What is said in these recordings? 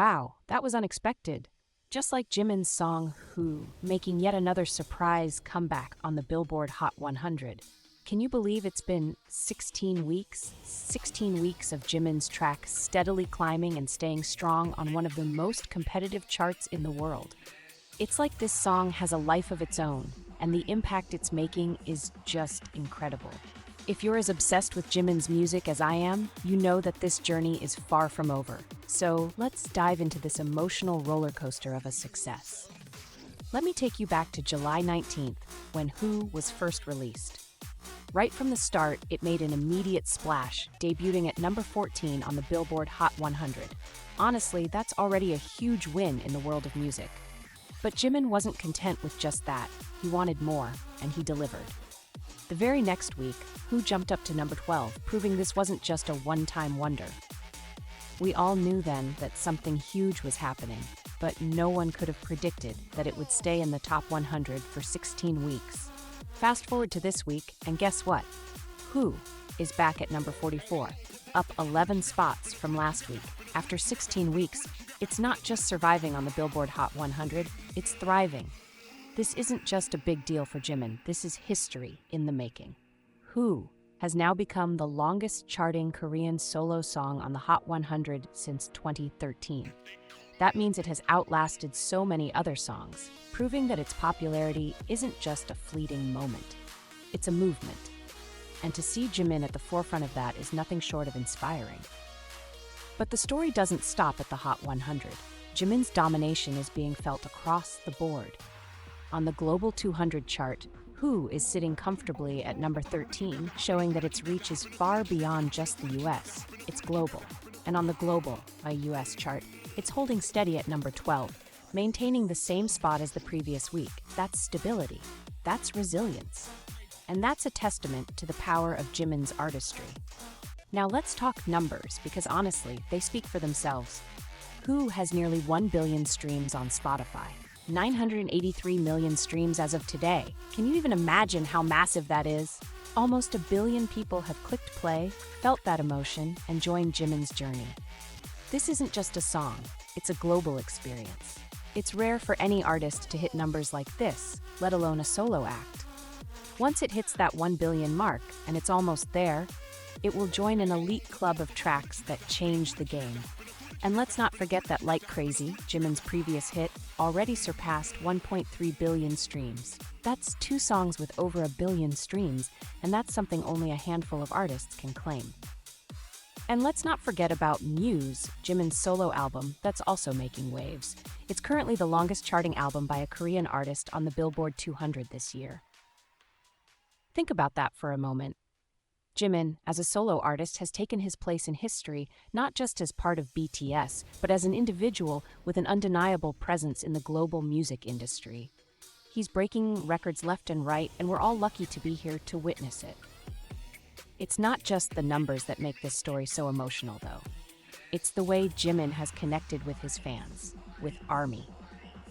Wow, that was unexpected. Just like Jimin's song Who, making yet another surprise comeback on the Billboard Hot 100. Can you believe it's been 16 weeks? 16 weeks of Jimin's track steadily climbing and staying strong on one of the most competitive charts in the world. It's like this song has a life of its own, and the impact it's making is just incredible. If you're as obsessed with Jimin's music as I am, you know that this journey is far from over. So let's dive into this emotional roller coaster of a success. Let me take you back to July 19th, when Who was first released. Right from the start, it made an immediate splash, debuting at number 14 on the Billboard Hot 100. Honestly, that's already a huge win in the world of music. But Jimin wasn't content with just that. He wanted more, and he delivered. The very next week, Who jumped up to number 12, proving this wasn't just a one-time wonder. We all knew then that something huge was happening, but no one could have predicted that it would stay in the top 100 for 16 weeks. Fast forward to this week, and guess what? Who is back at number 44, up 11 spots from last week. After 16 weeks, it's not just surviving on the Billboard Hot 100, it's thriving. This isn't just a big deal for Jimin, this is history in the making. Who has now become the longest charting Korean solo song on the Hot 100 since 2013. That means it has outlasted so many other songs, proving that its popularity isn't just a fleeting moment. It's a movement. And to see Jimin at the forefront of that is nothing short of inspiring. But the story doesn't stop at the Hot 100. Jimin's domination is being felt across the board. On the Global 200 chart, Who is sitting comfortably at number 13, showing that its reach is far beyond just the US. It's global. And on the Global, a US chart, it's holding steady at number 12, maintaining the same spot as the previous week. That's stability. That's resilience. And that's a testament to the power of Jimin's artistry. Now let's talk numbers, because honestly, they speak for themselves. Who has nearly 1 billion streams on Spotify? 983 million streams as of today. Can you even imagine how massive that is? Almost 1 billion people have clicked play, felt that emotion, and joined Jimin's journey. This isn't just a song, it's a global experience. It's rare for any artist to hit numbers like this, let alone a solo act. Once it hits that 1 billion mark, and it's almost there, it will join an elite club of tracks that change the game. And let's not forget that Like Crazy, Jimin's previous hit, already surpassed 1.3 billion streams. That's 2 songs with over 1 billion streams, and that's something only a handful of artists can claim. And let's not forget about Muse, Jimin's solo album that's also making waves. It's currently the longest charting album by a Korean artist on the Billboard 200 this year. Think about that for a moment. Jimin, as a solo artist, has taken his place in history not just as part of BTS, but as an individual with an undeniable presence in the global music industry. He's breaking records left and right, and we're all lucky to be here to witness it. It's not just the numbers that make this story so emotional, though. It's the way Jimin has connected with his fans, with ARMY.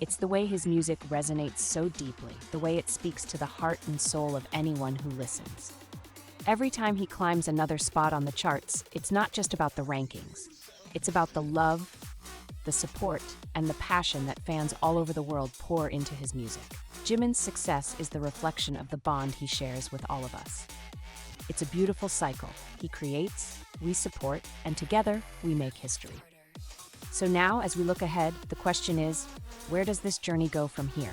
It's the way his music resonates so deeply, the way it speaks to the heart and soul of anyone who listens. Every time he climbs another spot on the charts, it's not just about the rankings. It's about the love, the support, and the passion that fans all over the world pour into his music. Jimin's success is the reflection of the bond he shares with all of us. It's a beautiful cycle. He creates, we support, and together, we make history. So now, as we look ahead, the question is, where does this journey go from here?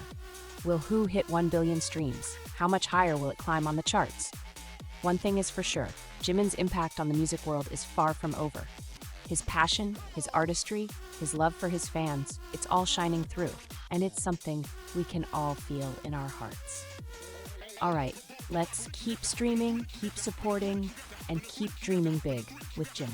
Will Who hit 1 billion streams? How much higher will it climb on the charts? One thing is for sure, Jimin's impact on the music world is far from over. His passion, his artistry, his love for his fans, it's all shining through, and it's something we can all feel in our hearts. All right, let's keep streaming, keep supporting, and keep dreaming big with Jimin.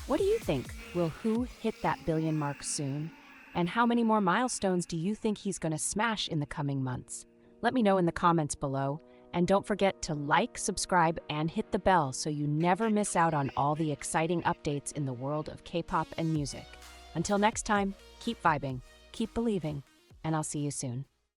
What do you think? Will Who hit that billion mark soon? And how many more milestones do you think he's going to smash in the coming months? Let me know in the comments below. And don't forget to like, subscribe, and hit the bell so you never miss out on all the exciting updates in the world of K-pop and music. Until next time, keep vibing, keep believing, and I'll see you soon.